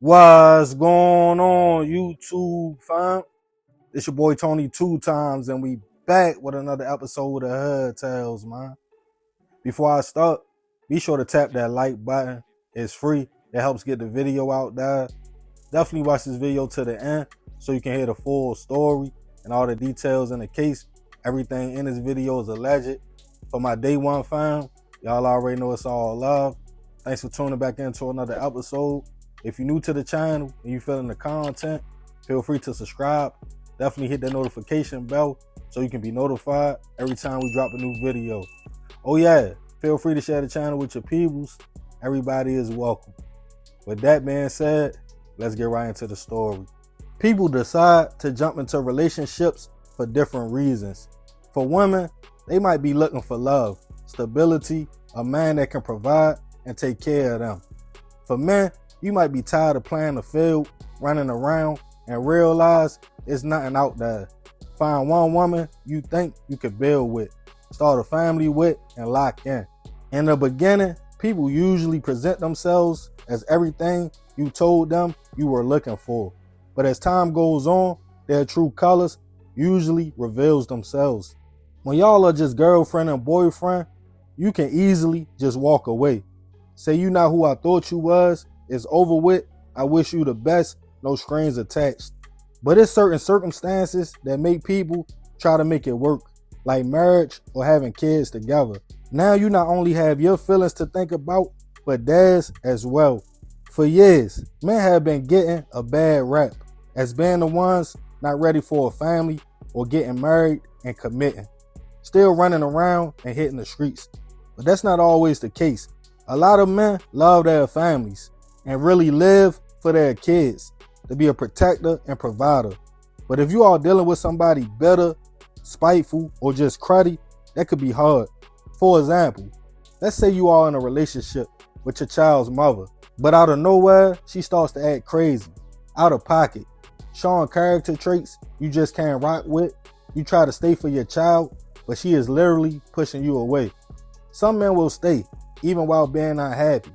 What's going on, YouTube fam? It's your boy Tony 2 times, and we back with another episode of Hood Tales, man. Before I start, be sure to tap that like button. It's free. It helps get the video out there. Definitely watch this video to the end so you can hear the full story and all the details in the case. Everything in this video is alleged. For my day one fam, y'all already know it's all love. Thanks for tuning back into another episode. If you're new to the channel and you feeling the content, feel free to subscribe. Definitely hit the notification bell so you can be notified every time we drop a new video. Oh yeah, feel free to share the channel with your peoples. Everybody is welcome. With that being said, let's get right into the story. People decide to jump into relationships for different reasons. For women, they might be looking for love, stability, a man that can provide and take care of them. For men, you might be tired of playing the field, running around, and realize there's nothing out there. Find one woman you think you could build with, start a family with, and lock in. In the beginning, people usually present themselves as everything you told them you were looking for. But as time goes on, their true colors usually reveals themselves. When y'all are just girlfriend and boyfriend, you can easily just walk away. Say you not who I thought you was, it's over with, I wish you the best, no strings attached. But it's certain circumstances that make people try to make it work, like marriage or having kids together. Now you not only have your feelings to think about, but theirs as well. For years, men have been getting a bad rap as being the ones not ready for a family or getting married and committing. Still running around and hitting the streets. But that's not always the case. A lot of men love their families and really live for their kids, to be a protector and provider. But if you are dealing with somebody bitter, spiteful, or just cruddy, that could be hard. For example, let's say you are in a relationship with your child's mother, but out of nowhere, she starts to act crazy, out of pocket, showing character traits you just can't rock with. You try to stay for your child, but she is literally pushing you away. Some men will stay, even while being unhappy,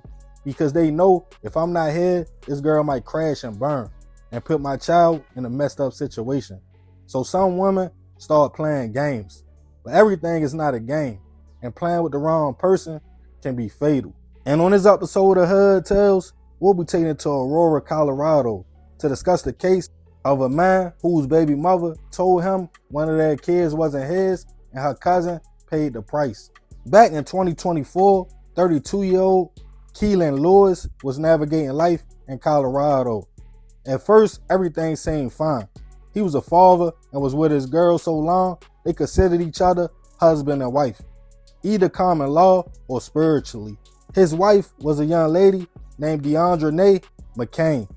because they know if I'm not here, this girl might crash and burn and put my child in a messed up situation. So some women start playing games, but everything is not a game, and playing with the wrong person can be fatal. And on this episode of Hood Tales, we'll be taking it to Aurora, Colorado to discuss the case of a man whose baby mother told him one of their kids wasn't his and her cousin paid the price. Back in 2024, 32-year-old Kelynn was navigating life in Colorado. At first, everything seemed fine. He was a father and was with his girl so long, they considered each other husband and wife, either common law or spiritually. His wife was a young lady named Deandranay McCain.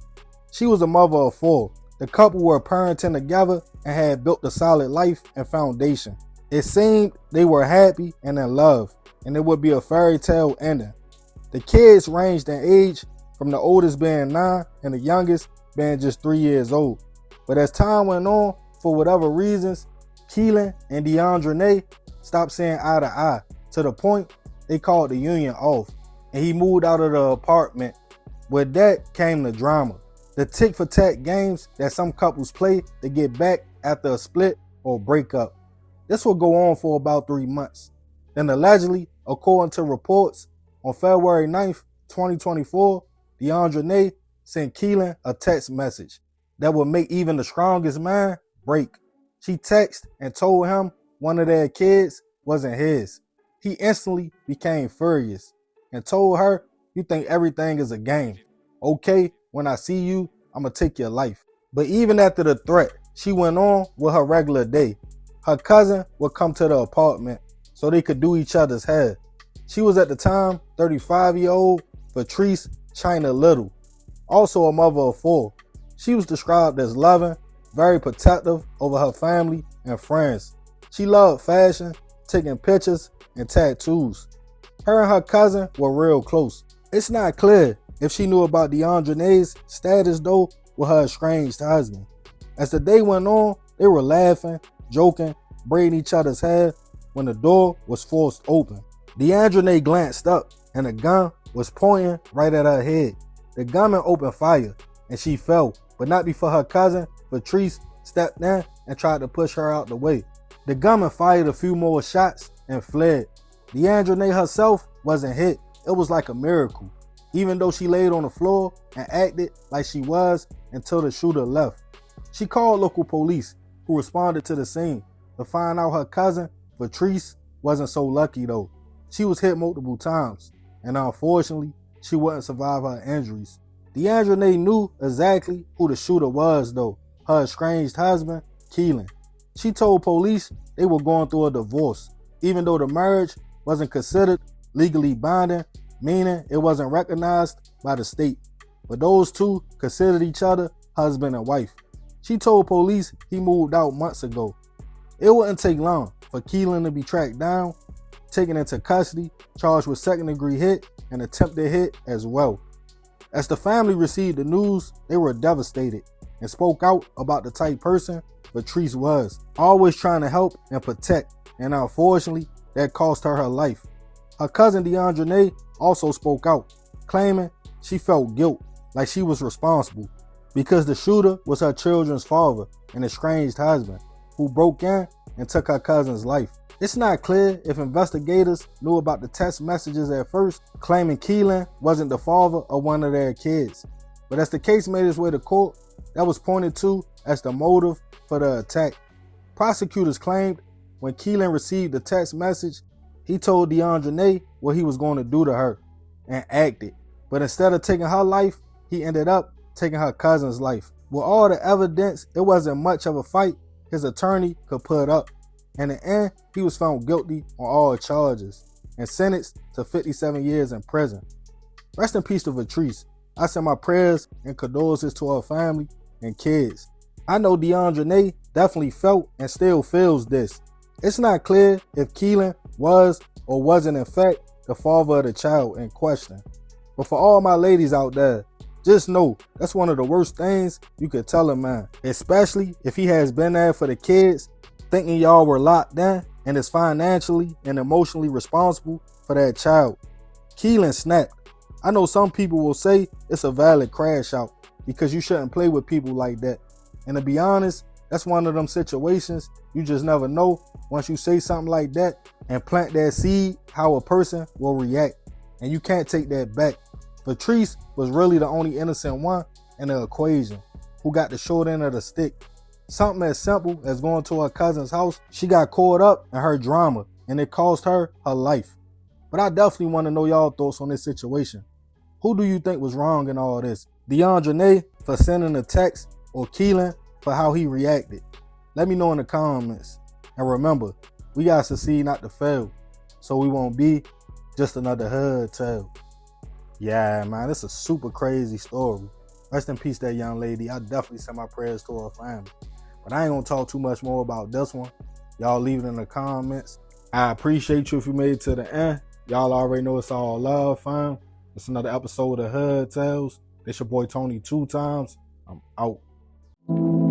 She was a mother of 4. The couple were parenting together and had built a solid life and foundation. It seemed they were happy and in love, and it would be a fairy tale ending. The kids ranged in age from the oldest being 9 and the youngest being just 3 years old. But as time went on, for whatever reasons, Kelynn and Deandranay stopped seeing eye to eye, to the point they called the union off, and he moved out of the apartment. With that came the drama. The tit-for-tat games that some couples play to get back after a split or breakup. This will go on for about 3 months. Then allegedly, according to reports, on February 9th, 2024, Deandranay sent Kelynn a text message that would make even the strongest man break. She texted and told him one of their kids wasn't his. He instantly became furious and told her, "You think everything is a game. Okay, when I see you, I'm gonna take your life." But even after the threat, she went on with her regular day. Her cousin would come to the apartment so they could do each other's hair. She was at the time 35-year-old Vatrice Chyna, also a mother of 4. She was described as loving, very protective over her family and friends. She loved fashion, taking pictures, and tattoos. Her and her cousin were real close. It's not clear if she knew about Deandranay's status though with her estranged husband. As the day went on, they were laughing, joking, braiding each other's hair when the door was forced open. Deandranay glanced up and a gun was pointing right at her head. The gunman opened fire, and she fell, but not before her cousin, Vatrice, stepped in and tried to push her out the way. The gunman fired a few more shots and fled. Deandranay herself wasn't hit. It was like a miracle, even though she laid on the floor and acted like she was until the shooter left. She called local police, who responded to the scene to find out her cousin, Vatrice, wasn't so lucky though. She was hit multiple times, and unfortunately, she wouldn't survive her injuries. Deandranay knew exactly who the shooter was though, her estranged husband, Kelynn. She told police they were going through a divorce, even though the marriage wasn't considered legally binding, meaning it wasn't recognized by the state. But those two considered each other husband and wife. She told police he moved out months ago. It wouldn't take long for Kelynn to be tracked down, taken into custody, charged with second-degree hit and attempted hit as well. As the family received the news, they were devastated and spoke out about the type person Vatrice was, always trying to help and protect, and unfortunately, that cost her her life. Her cousin Deandranay also spoke out, claiming she felt guilt, like she was responsible, because the shooter was her children's father and estranged husband, who broke in and took her cousin's life. It's not clear if investigators knew about the text messages at first, claiming Kelynn wasn't the father of one of their kids. But as the case made its way to court, that was pointed to as the motive for the attack. Prosecutors claimed when Kelynn received the text message, he told Deandranay what he was going to do to her and acted. But instead of taking her life, he ended up taking her cousin's life. With all the evidence, it wasn't much of a fight his attorney could put up. In the end, he was found guilty on all charges and sentenced to 57 years in prison. Rest in peace to Vatrice. I send my prayers and condolences to her family and kids. I know Deandranay definitely felt and still feels this. It's not clear if Kelynn was or wasn't in fact the father of the child in question. But for all my ladies out there, just know that's one of the worst things you could tell a man, especially if he has been there for the kids, thinking y'all were locked in and is financially and emotionally responsible for that child. Kelynn snapped. I know some people will say it's a valid crash out because you shouldn't play with people like that. And to be honest, that's one of them situations you just never know once you say something like that and plant that seed how a person will react. And you can't take that back. Vatrice was really the only innocent one in the equation who got the short end of the stick. Something as simple as going to her cousin's house, she got caught up in her drama and it cost her her life. But I definitely want to know y'all thoughts on this situation. Who do you think was wrong in all this? Deandranay for sending a text or Kelynn for how he reacted? Let me know in the comments. And remember, we got to succeed not to fail, so we won't be just another hood tale. Yeah, man, it's a super crazy story. Rest in peace, that young lady. I definitely send my prayers to her family. But I ain't gonna talk too much more about this one. Y'all leave it in the comments. I appreciate you if you made it to the end. Y'all already know it's all love, fam. It's another episode of Hood Tales. It's your boy Tony 2 times. I'm out.